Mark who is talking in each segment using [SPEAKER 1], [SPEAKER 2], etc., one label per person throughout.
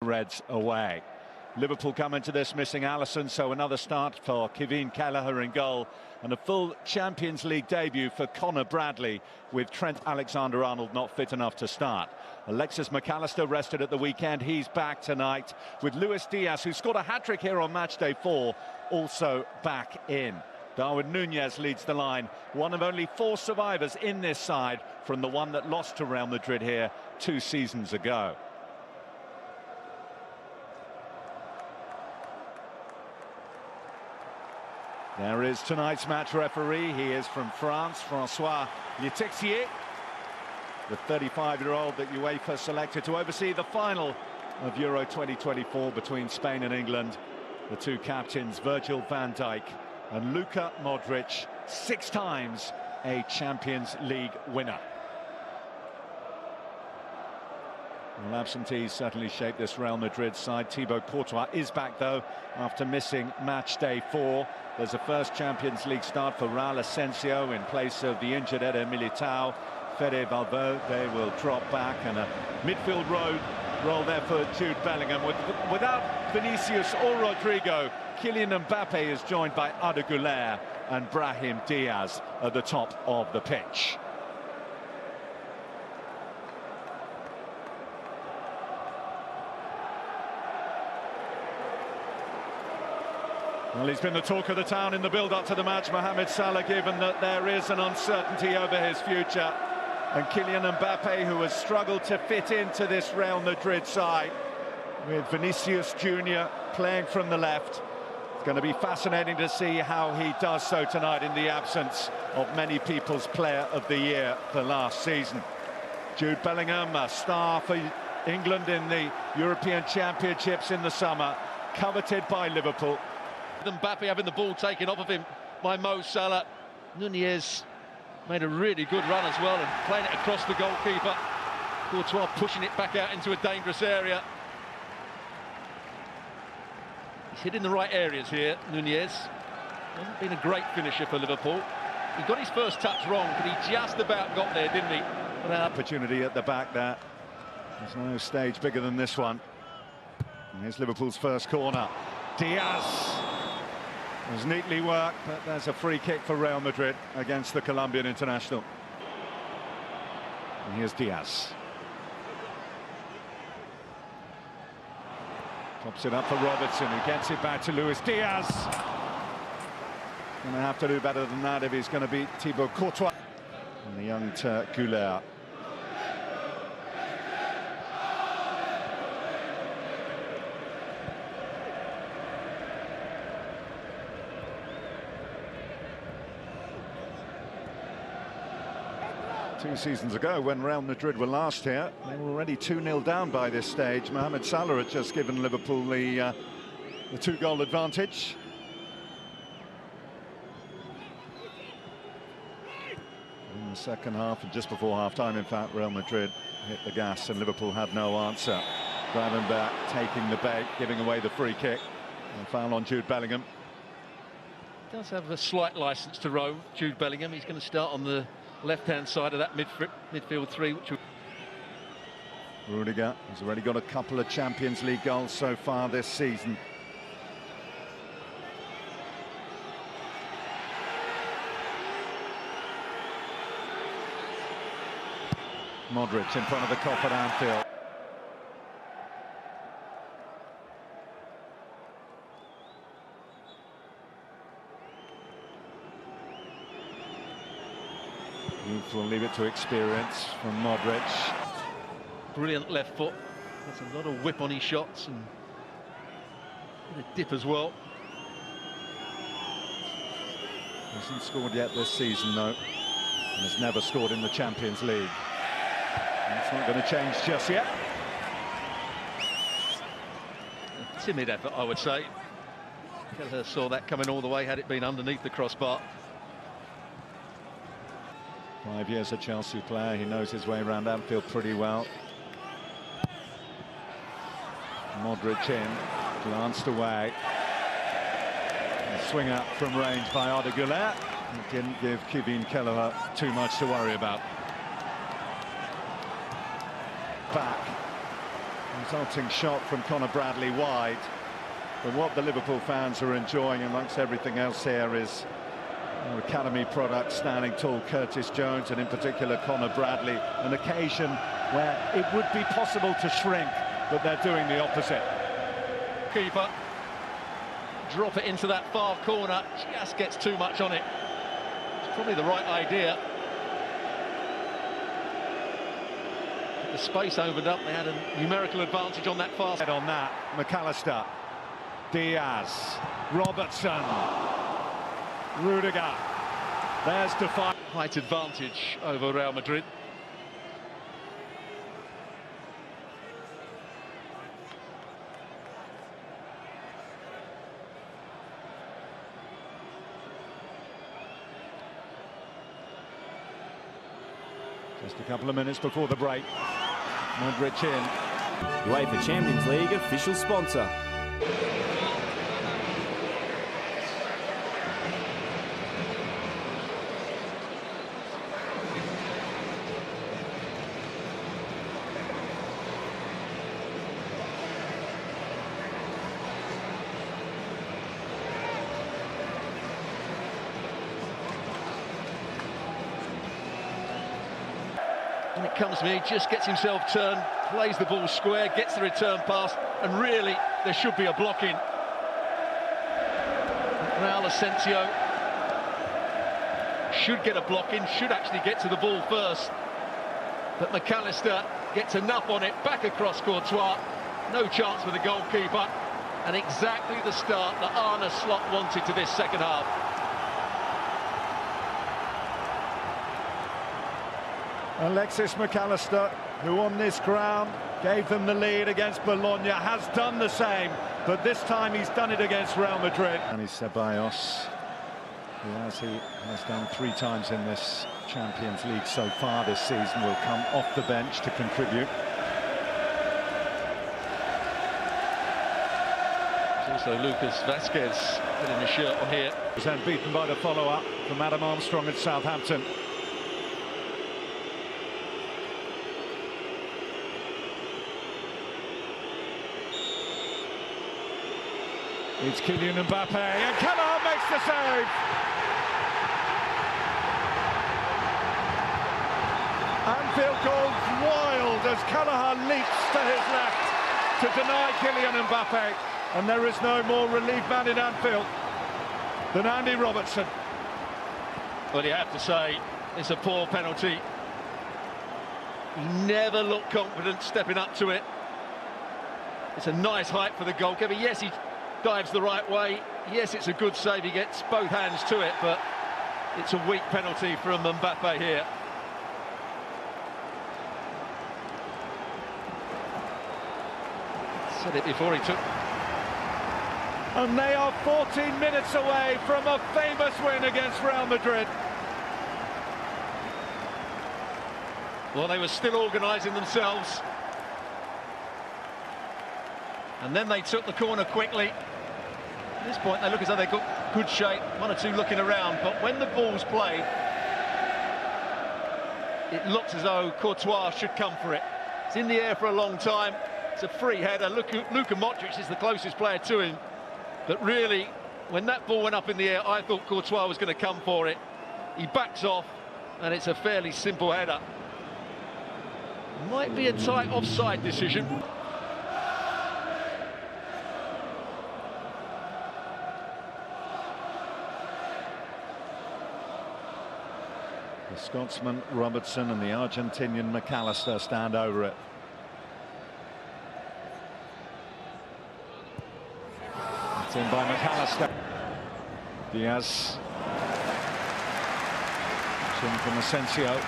[SPEAKER 1] Reds away. Liverpool come into this missing Alisson, so another start for Kevin Kelleher in goal, and a full Champions League debut for Connor Bradley, with Trent Alexander-Arnold not fit enough to start. Alexis McAllister rested at the weekend. He's back tonight, with Luis Diaz, who scored a hat-trick here on match day 4, also back in. Darwin Núñez leads the line, one of only 4 survivors in this side from the one that lost to Real Madrid here 2 seasons ago. There is tonight's match referee. He is from France, François Letixier, the 35-year-old that UEFA selected to oversee the final of Euro 2024 between Spain and England. The 2 captains, Virgil van Dijk and Luka Modric, 6 times a Champions League winner. Well, absentees certainly shaped this Real Madrid side. Thibaut Courtois is back, though, after missing match day 4. There's a first Champions League start for Raul Asensio in place of the injured Eder Militao. Fede Valverde will drop back, and a midfield role there for Jude Bellingham. Without Vinicius or Rodrigo, Kylian Mbappe is joined by Arda Güler and Brahim Diaz at the top of the pitch. Well, he's been the talk of the town in the build-up to the match, Mohamed Salah, given that there is an uncertainty over his future. And Kylian Mbappe, who has struggled to fit into this Real Madrid side, with Vinicius Jr. playing from the left. It's going to be fascinating to see how he does so tonight in the absence of many people's player of the year for last season. Jude Bellingham, a star for England in the European Championships in the summer, coveted by Liverpool.
[SPEAKER 2] Mbappe having the ball taken off of him by Mo Salah. Núñez made a really good run as well and playing it across the goalkeeper. Courtois pushing it back out into a dangerous area. He's hitting the right areas here, Núñez. Hasn't been a great finisher for Liverpool. He got his first touch wrong, but he just about got there, didn't he?
[SPEAKER 1] Opportunity at the back there. There's no stage bigger than this one. And here's Liverpool's first corner. Diaz. It was neatly worked, but there's a free kick for Real Madrid against the Colombian international. And here's Diaz. Pops it up for Robertson, who gets it back to Luis Diaz. Going to have to do better than that if he's going to beat Thibaut Courtois. And the young Turk Güler. Two seasons ago, when Real Madrid were last here, they were already 2-0 down by this stage. Mohamed Salah had just given Liverpool the 2-goal advantage. In the second half, and just before half-time, in fact, Real Madrid hit the gas and Liverpool had no answer. Gravenberch taking the bait, giving away the free kick. And foul on Jude Bellingham.
[SPEAKER 2] He does have a slight licence to roam, Jude Bellingham. He's going to start on the left-hand side of that midfield 3, which
[SPEAKER 1] Rudiger has already got a couple of Champions League goals so far this season. Modric in front of the Kop at Anfield. We'll leave it to experience from Modric.
[SPEAKER 2] Brilliant left foot. There's a lot of whip on his shots and a dip as well.
[SPEAKER 1] Hasn't scored yet this season, though, and has never scored in the Champions League. That's not going to change just yet.
[SPEAKER 2] A timid effort, I would say. Kelleher saw that coming all the way had it been underneath the crossbar.
[SPEAKER 1] 5 years a Chelsea player, he knows his way around Anfield pretty well. Modric in, glanced away. A swing out from range by Arda Güler. It didn't give Kevin Kelleher too much to worry about. Back. Resulting shot from Conor Bradley wide. But what the Liverpool fans are enjoying amongst everything else here is our academy product standing tall, Curtis Jones, and in particular Conor Bradley. An occasion where it would be possible to shrink, but they're doing the opposite.
[SPEAKER 2] Keeper, drop it into that far corner, just gets too much on it. It's probably the right idea. The space opened up, they had a numerical advantage on that far side.
[SPEAKER 1] On that, McAllister, Diaz, Robertson, Rudiger. There's Defi.
[SPEAKER 2] Height advantage over Real Madrid.
[SPEAKER 1] Just a couple of minutes before the break. Madrid in.
[SPEAKER 3] UEFA Champions League official sponsor.
[SPEAKER 2] When it comes to me, he just gets himself turned, plays the ball square, gets the return pass, and really, there should be a block in. Raul Asensio should get a block in, should actually get to the ball first. But McAllister gets enough on it, back across Courtois, no chance for the goalkeeper, and exactly the start that Arne Slot wanted to this second half.
[SPEAKER 1] Alexis McAllister, who on this ground gave them the lead against Bologna, has done the same, but this time he's done it against Real Madrid. And Ceballos, who as he has done 3 times in this Champions League so far this season, will come off the bench to contribute.
[SPEAKER 2] There's also Lucas Vazquez putting a shirt on here.
[SPEAKER 1] Was then beaten by the follow-up from Adam Armstrong at Southampton. It's Kylian Mbappe, and Kelleher makes the save! Anfield goes wild as Kelleher leaps to his left to deny Kylian Mbappe, and there is no more relief man in Anfield than Andy Robertson.
[SPEAKER 2] Well, you have to say, it's a poor penalty. He never looked confident stepping up to it. It's a nice height for the goalkeeper. Yes, he dives the right way. Yes, it's a good save. He gets both hands to it, but it's a weak penalty from Mbappe here. Said it before he took.
[SPEAKER 1] And they are 14 minutes away from a famous win against Real Madrid.
[SPEAKER 2] Well, they were still organising themselves. And then they took the corner quickly. At this point, they look as though they've got good shape. 1 or 2 looking around. But when the ball's played, it looks as though Courtois should come for it. It's in the air for a long time. It's a free header. Luka Modric is the closest player to him. But really, when that ball went up in the air, I thought Courtois was going to come for it. He backs off, and it's a fairly simple header. Might be a tight offside decision.
[SPEAKER 1] The Scotsman Robertson and the Argentinian McAllister stand over it. It's in by McAllister. Diaz. It's in from Asensio.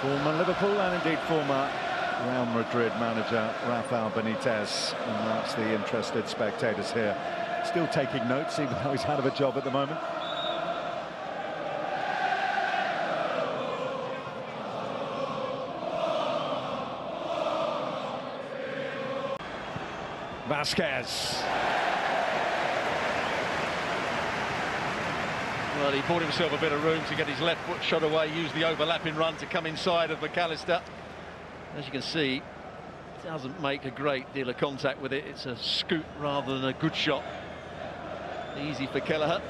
[SPEAKER 1] Former Liverpool and indeed former Real Madrid manager Rafael Benitez amongst the interested spectators here. Still taking notes, even though he's out of a job at the moment. Vazquez.
[SPEAKER 2] Well, he bought himself a bit of room to get his left foot shot away, used the overlapping run to come inside of McAllister. As you can see, doesn't make a great deal of contact with it. It's a scoot rather than a good shot. Easy for Kelleher.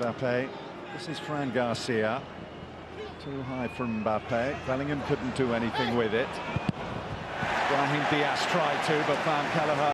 [SPEAKER 1] Mbappe, this is Fran Garcia. Too high from Mbappe. Bellingham couldn't do anything with it. Brahim Diaz tried to, but found Kelleher